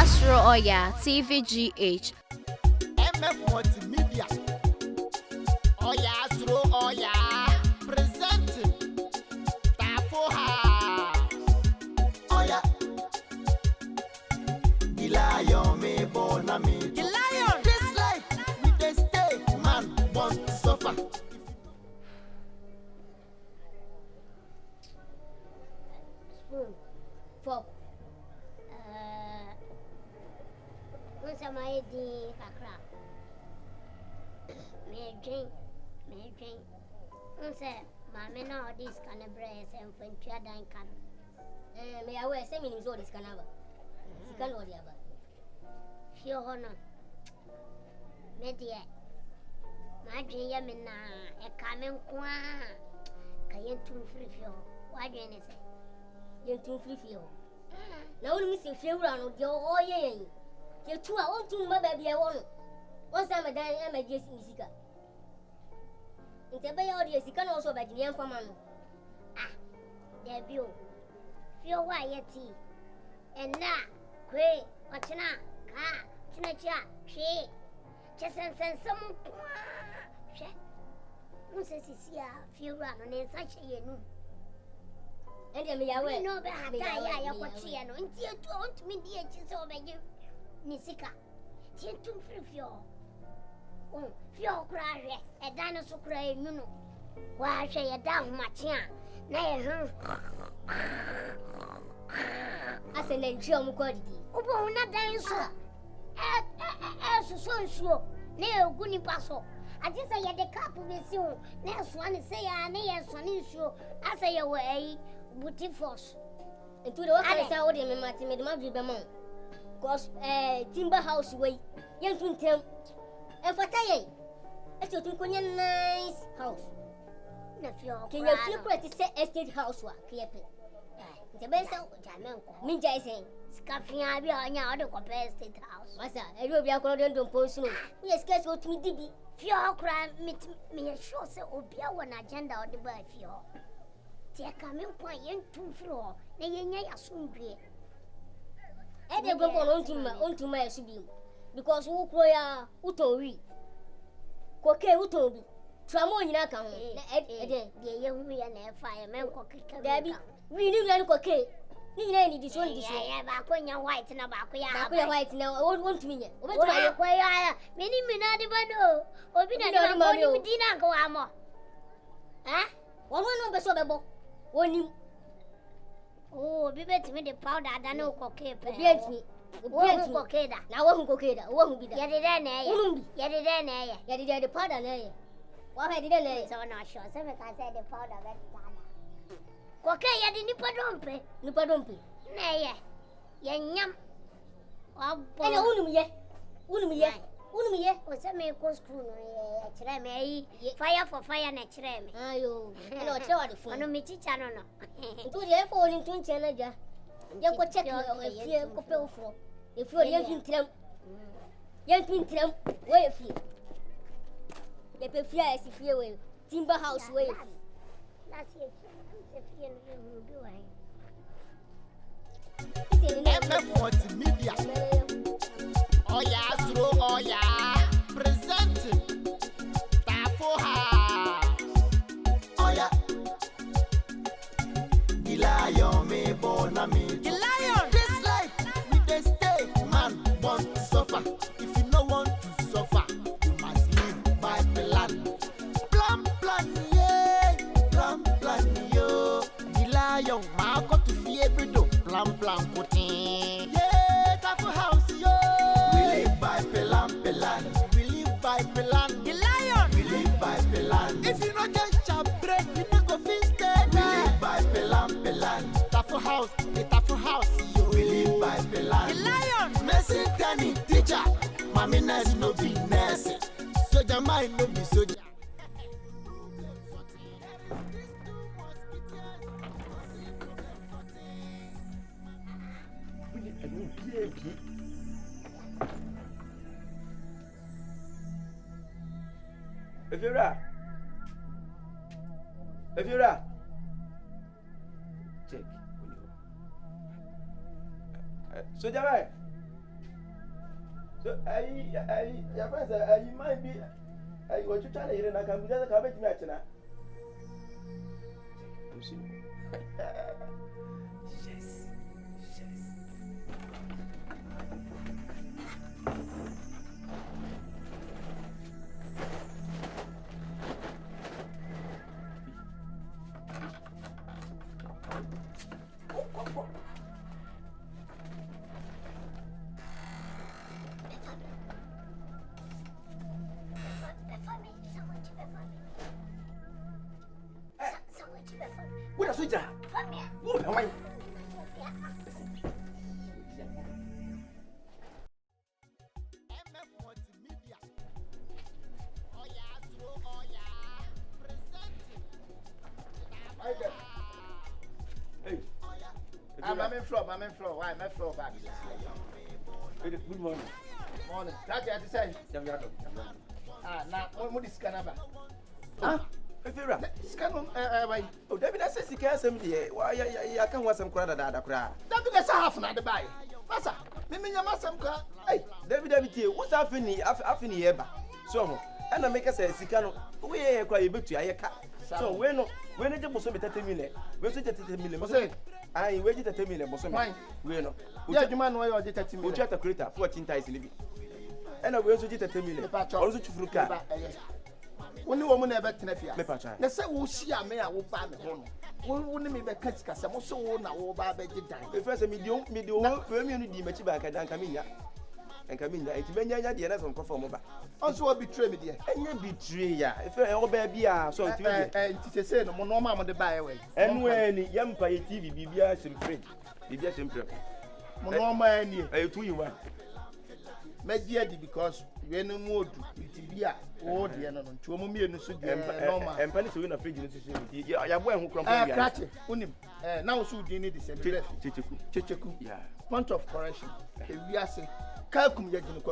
Suro Oyaa, Tvgh. MF Multimedia. Oyaa, Suro Oyaa. Presenting TAFO. Oyaa. The lion me born me. The lion. This life we dey stay, man born to suffer. Spoon, fork. Once I made the kakra. Me drink. Once Mamma now this kind of bread and when Chadine can. May I wear 7 minutes old this canava? Can order about few honor. Media. My dream yamina, a coming qua. Cayen too free fuel. Why do you say? You're too free fuel. Now, Mr. Furan of your Oyaa. You're 2 hours to my baby. I want. Once I'm a dying, I'm a guest in Sika. In the bay audience, you can also buy the for man. Ah, debut. Feel why yet tea. And now, Quay, Ochina, Ka, Chinacha, she, just and send some. She, Moses is here, few run on in such a year. And then we are no better. I watch here, no, and dear, don't me, dear, just over you. Nisika, tin to free. Oh, Fio cry, a dinosaur cry, no. Why say a down much young? Nay, I said, then Jim quality. Oh, not dinosaur. As so sure, no, good passo. I just say the cup of the soon. Next one is say, I may have some issue. I say away, booty force. And to the other side, and Martin made my Bemont. Cause timber house way, young to tell. And for Taye, it's a nice house. Can you feel pretty set estate house work? The best of Minja is saying, Scaffing, I be on your other compare estate house. Massa, I will be according to post. We are scarce what me did. Fear crime, meet me a sure say, Oyaa one agenda or the bird fear. Take a milk point in 2 floor, they ain't soon be. I never go on to my sibling. Because who Koya Utori Koke Utobi Tramon Yaka, the young man and fireman cocky. We knew that Koke. Need this one. About when you're white and about white now. I won't want me. What are you quay? Many minadibano or be not money with dinner go amo. Eh? One number so bebo. One you. Oh, be better me the powder than no cocaine. Me. Won't go Keda. Now won't go Keda. Won't be there. Yet it the powder. What I didn't lay so not sure. Seven can say the powder. Cocaine, I didn't Nipadumpe. Nay, yam. Oh, Unumia. Was a mere coast crew. Fire for fire next time. Ayo, I tell the phone of me, Channel. Do the airport in Twin Channel. You go check your fear for. If you're young Tram, where you feel. They prefer as if you will. Timber house way. That's it. MF Multimedia. Oyaa, Suro Oyaa. Presenting TAFO. Oyaa. The lion me born me. The lion. This life we dey stay, man born to suffer. If you no want to suffer, you must live by plan. Plan, yeah. Plan, yo. The lion, ma got to fear every do. Plan, putin. Yeah, TAFO house, yo. We live by plan. We live by plan. The lion. We live by plan. If you not get chop bread, you not go feel steady. We live by plan. TAFO house, the TAFO house, yo. We live by plan. The lion. Mercy, Danny, teacher. Mommy nurse no be nurse. Soldier mind no be soldier. If you're check. So, Jamai, Your friends, you might be. What you trying to hear? I can be just a bit match now. Yes. What a switcher! What am I? Hey, I'm in floor. Why? I'm in floor back. good morning. Morning. That's what I say. Now, what is Canada? Huh? Scan why? Oh, David, I said, you can't send me. Why, I can't want some crowd at the crowd. David, that's half an hour buy. Massa, Mimi, you must some car. Hey, David, what's happening? Happening here? So, and I make us say, Sicano, we are quite able to a cat. So, when it was 30 million, we said 30 million. I waited 30 million, but mine, we know. Yeah, you man, why are you 30 million? We just a creator 14 times living. And I also did 30 million. Also to fruit car. When you woman ever ten feet, let's say we'll see a man will buy the home. We wouldn't be back at some so now over by the time. The first medium, community, much back at Camilla. And Camilla, it's been the other some conform over. Also, betray me, dear. And you betray ya. If I obey be so and to say no more mamma the byway. And when young pay TV, BBS and French, BBS and Prep. Monoma and I 2 in 1. Maybe because we no more to be a old and to a moment and penny to win a fridge. Yeah, who come now, so you need this Chicheku. Yeah, point of correction. We are saying, Calcum Yakin,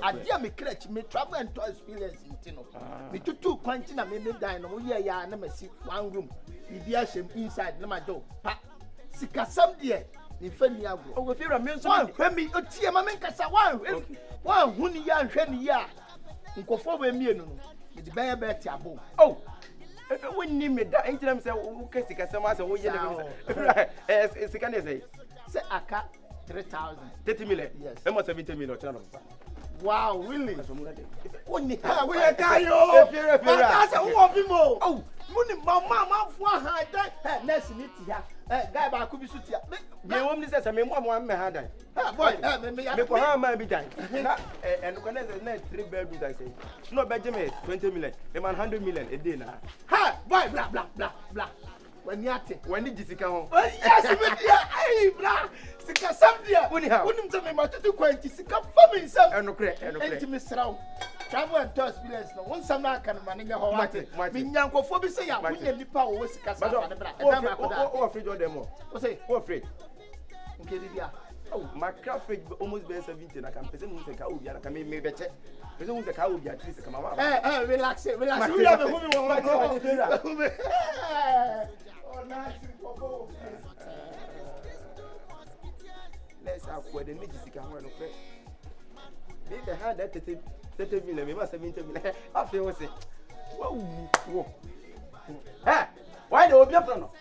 I dear me catch me travel and to experience in Tino. Me two quantina may dine. Oh, yeah, never see 1 room. Mediation inside, no my door. Sika some dear. Nifenia go. Oh, if you're a man, so when me a tea, my man, one, who ya and Shenny ya. Uncle for me, no, it's bear better. Oh, if it wouldn't name me, that ain't them say, who can see customers or we it's a can say. Say, I cut 3,000. 30 million, yes, almost 70 million. Wow, really? Only we are Kayo. If you're a more. Oh, money, mamma, for her, that next meet here. Guy back could be suited. The woman says, I mean, one man had that. Boy, how may be done? And when there's a net 3 bedrooms, I say, no, Benjamin, 20 million, a man 100 million a day now. Ha, boy, blah, blah, blah, blah. When you when did Jessica home? Yes, blah. Sika Samdia, wouldn't tell me much to quite Jessica for me, sir. And no credit, and Miss Round. Travel and to experience no one some can manage a whole lot. Mean Yanko for me say, I wouldn't be power with Casa. Oh, afraid of them all. What's it? Oh, afraid. Okay, oh, my craft almost been 17. I can present who's a cow, I can make better. Present who's a cow, at least come out. Relax it, relax. We have a woman. Oh, nice. Let's have where the Mijis can run away. They had that 30 million, maybe 70 million. After was it? Whoa. Hey, why do you have no?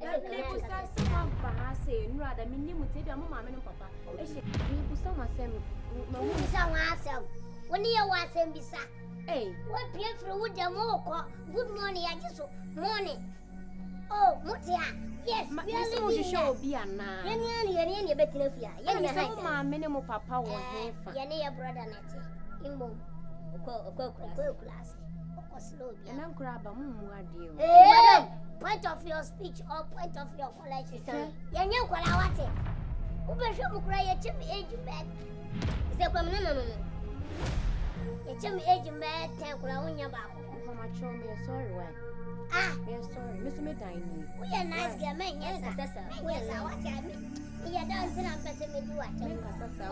Hey, what beautiful wood the more? Good morning, I just morning. Oh, Mutia, yes, we are going to show Biana. Yanni, better fear. Yanni, my minimal papa was here. Yanni, your brother, Nettie. Imbo, class. And I'm crab a moon, dear. Hey, point of your speech or point of your college, son. Yanni, what I want it. Who will show cry a chimney age bed? Is there a no. A chimney age bed, take around your back. How much show me a sorry way. Ah, we're sorry, Mr. Medine. We are nice men, yes, sir. Yes, I watch me. You are dancing up at me.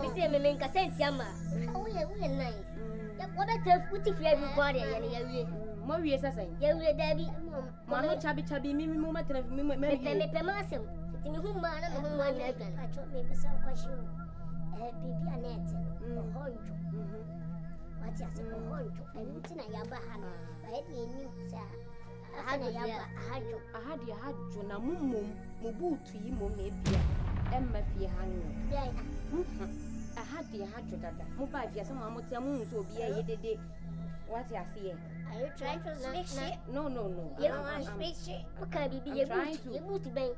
We say, me make a sense, Yama. We are nice. What a tough put if everybody, and more years, I say, you Debbie, Mamma Chubby, Mimi, moment of me, maybe Pemasum. In whom man, I told me some question. Baby Annette, what you say, and it's in a Yabahana. I knew, sir. I had you, na mum, Mubu to you, Mumia, and my fear hanging. I had the 100 Mubay, yes, some moons will be a day. What I see? Are you trying to speak shit? No. You don't want to speak shit. What can be trying to move to bank?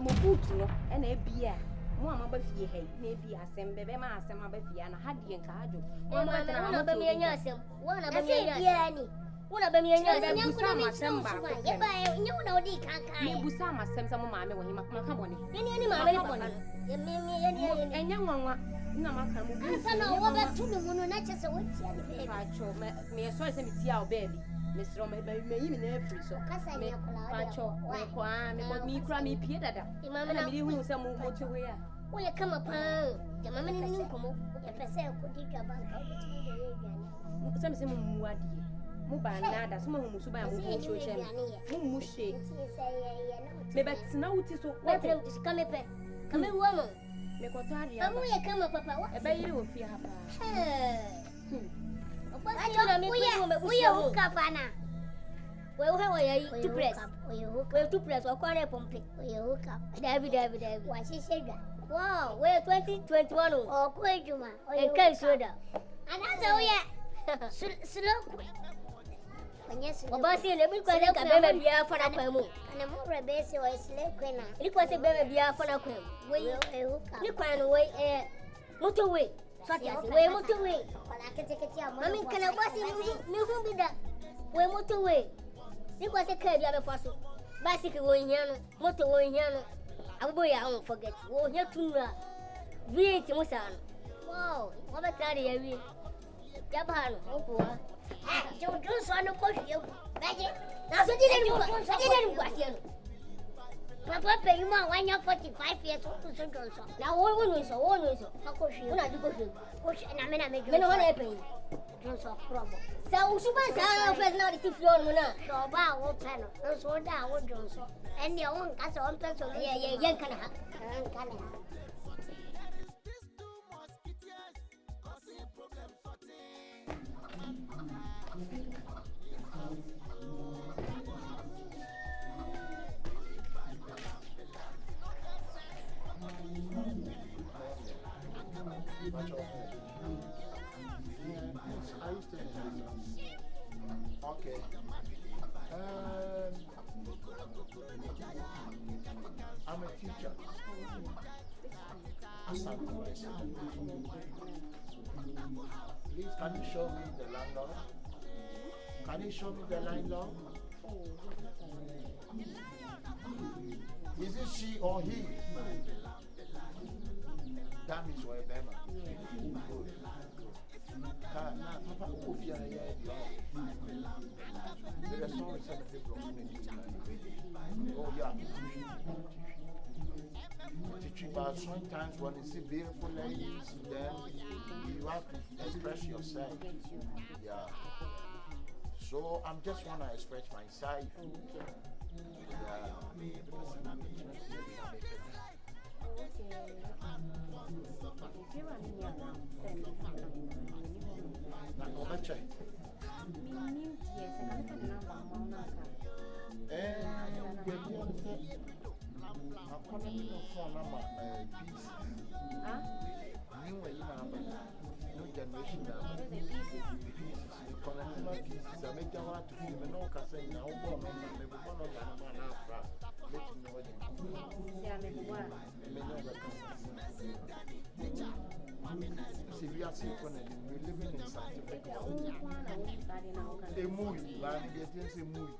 Mubutu and a beer. Mamma Buffy, maybe I send baby mass and my Buffy and I had the encargo. One of them, one of them, one of them, you know, Busama sent some mamma when he come on. Any mamma, and young one, no, I know what to the moon, not just a witch. May I saw some tea our baby. Miss Roma, may even every so. Me cry me, Peter. Mamma, you will some more to wear. Will you come upon the mamma in the Newcomb? If I say, could you go back? Something more. Muba nada, some who suba mushe. Maybe it's now it is what is come up. Come in, woman. Mecotaria, come up, Papa. A baby will fear her. We are Capana. Well, how are you to press? Well, to press or corner pumping. We hook up. David. Why she said that? Wow, we're 2021 or Quayjuma or Kay Soda. And that's all yet. Slow. Yes, Bossy, let me go and baby for a quamu. And a more base or a slave queen. It was a baby for a quamu. You can away a motorway. Way motorway. I can take it here. Mammy, can I boss you who be that? Way motorway. It was a curb of a fossil. Bicycle going here, motorway here. I won't forget. Oh, here to V8 Musan. Wow, what a carry. Japan, oh, don't do so. No push you. Magic. Now, so didn't question. Papa, pay you more when you're 45 years old. Now, one is so. Of course, you not do push, and I mean, I make you no happen. Don't so problem. So, super sound not if you're not. So, bow, panel. And so down, what don't so. And your own castle on pencil. Yeah, can have. Okay. I'm a teacher. Please, can you show me the landlord? Can you show me the landlord? Is it she or he? That means we're Bema. Oh, yeah. Teaching, but sometimes when you see beautiful ladies, then you have to express yourself. Yeah. So I'm just want to express myself. Yeah. phone number pieces. New number. New generation number. Pieces. Connecting pieces. I make you want to feel me no casting now. One of them, let you know what see, we are sick on it. We living in scientific. A movie, but it is a movie.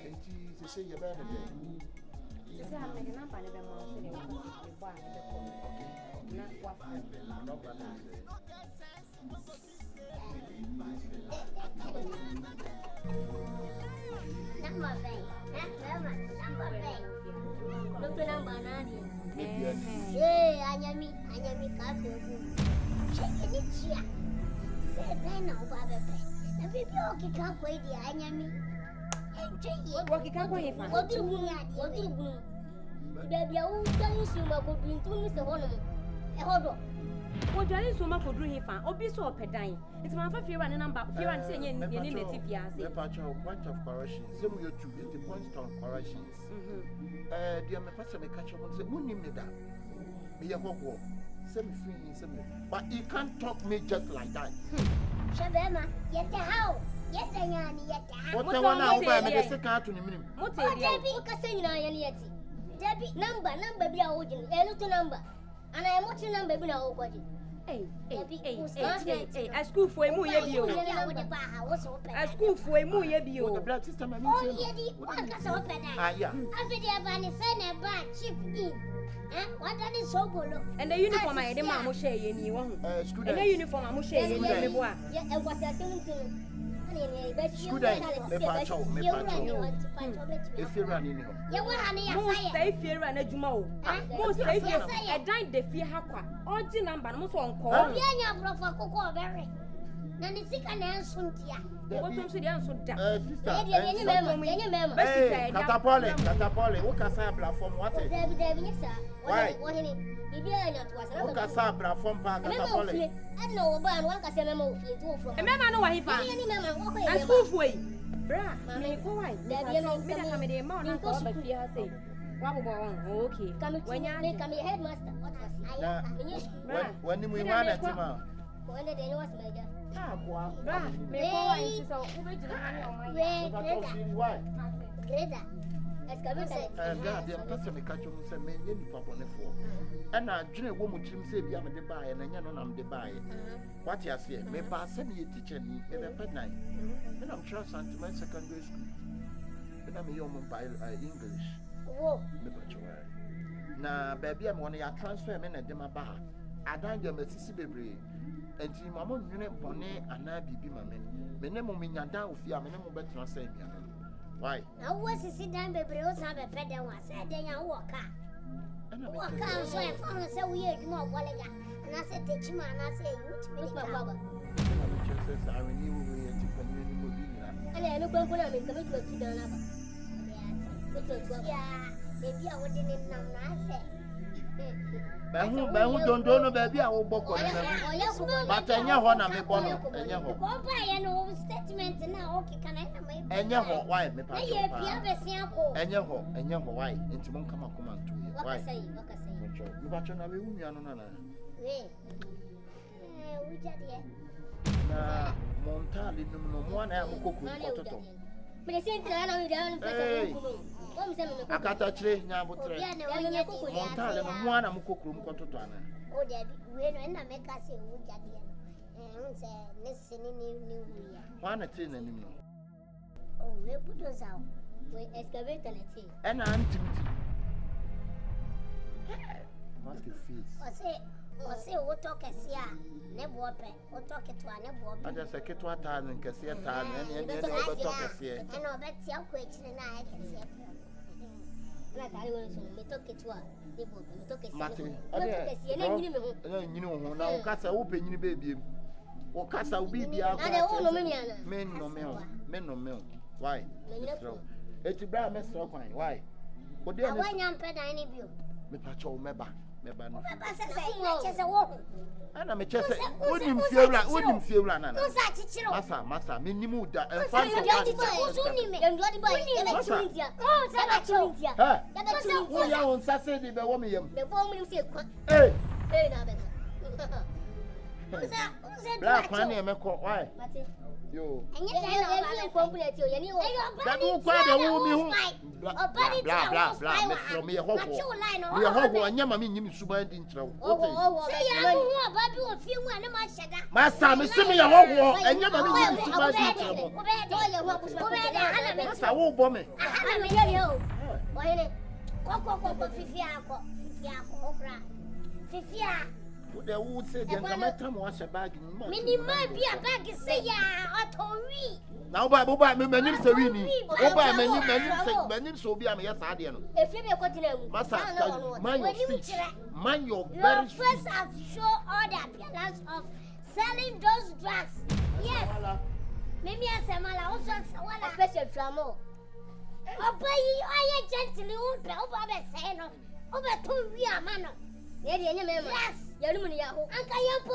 And she say you're better than Anyami cafe. Check it here. Say, now, Baba. And we can't wait the Anyami. What you can't wait for? What do you do? Baby, I will tell you soon. I could bring to Mr. Honor. Hold on. What you are so much for doing fan, or be so pedine. It's my fear and number, fear and saying your name is the point of correction. Some of you two is the point of corrections. Dear, my person, the catcher wants a moon in that. Be a walk. Semi-free, but you can't talk me just like that. Shabema, yet the how? Yet the yanny, yet the how? What the one hour by the second to the minimum. What Debbie Cassina and yet? Debbie, number be a origin, a little number. And I am watching number be now. Hey, a school for a moo yebio. A school for a moo yebio. The blood system, I mean, oh, yeah, one can open. Ah, yeah. After the Abani send a bad chip in. What that is so good. And the uniform I had a mamma share in you. And the uniform I must share in the bois. Yeah, and what I think to. If you're running, most safe here and a jumo. Most safe here. I died the fear haqua. All the number most on call. Yeah, for Coco Berry. Then it's sick and answer. What comes to the answer? Catapole, what can I platform? What is why? What can I platform? Catapole. I know about one can say memo. Remember, no, I found a school for you. Bra, may go away. There be a comedy amount of course, but you say, okay, come when you come your headmaster. When we want it, when the day was made. Bra, may go away. So, Greta. And the person may catch you and many people on the floor. And I dream a woman to say, I'm the buy and I know I'm the buy. What you say, may pass any teacher me every pet night. And I'm sure to my secondary school. And I'm a young by English. Oh, now, baby, I'm one of your transfer men at Dema Bar. I died your Mississippi. And see, Mamma, you know, Bonnet and I be my men. My name will mean your down with your minimum better not say me. Why? I was to sit down, baby, also have a pet that was said, then I walk out. Walk out, so I found so weird, more Wallaga. And I said, take him and I say, you to me, my brother. I renew we to community. And I look over and come to a kid another. Yeah, maybe I wouldn't know, I said. But who don't know, baby, I will book on it. But I know one of my bonnet, and your home. Go by an old statement now, okay, can I have my and your home, why, me and your home, and your why, into one come command to you. What I say, you watch on a room, Yanona. Montali, no one, I will cook with but the same thing I know down. I can't touch it now, but Montali, one I'm cooking to Tana. Oh, Debbie, we don't make us say, would you say, listening new year. One at 10 anymore. Oh, we put us out. We excavate and a tea. And I'm what a face. Or say, what talk as ya, never open, or talk it to a never. I just say, what time and can see a time and talk as here. And I'll bet your question and I can see. Like I was to talk it to her. You know, now Cassa open you, baby. Or Cassa will be the men no milk. Why? It's a brown mess of wine. Why? What do you want? I'm petting any view. Me patrol, me back. Meba no. Ana me chese wonim fiewra nana. Masa me nimu da enfa so kan. Wo ya won sase di be wo me yam. Eh na be. Bla kwan na me ko why? Yo. That will quite a woman. Blah, me from me a hog. Me a hog, and Yamma mean Suba didn't throw. Master, Miss Simi a hog, and Yamma mean Suba didn't throw. I won't bomb it. They would say, the matter was a bag. Minimum be a bag, say, now, by many Serini, or by many so be a yes, I didn't. If you got to know, Master, mind your speech. Mind your very first have show all the appearance of selling those drugs. Yes. Maybe I say, my also one special drama. Oh, boy, I gently won't be over the same over 2 years, man. Yes. Yelumia, Uncle Yampo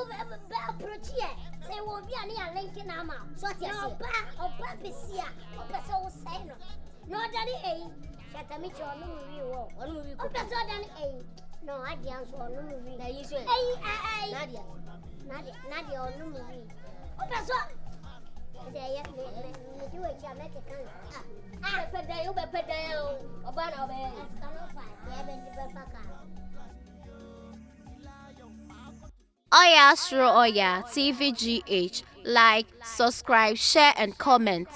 approach here. Say, won't be any Lincoln Ama. So, no, or Papicia, or Peso Sano. No, Daddy A. Shut a mitch or no movie. Or Peso than A. No, I dance or no movie. Nadia or no movie. Or Peso. They do it, you make it come. Ah, but they over Pedro. Or Banner, as Canopa, they haven't given back. Oyaa, Suro, Oyaa, TVGH. Like, subscribe, share, and comment.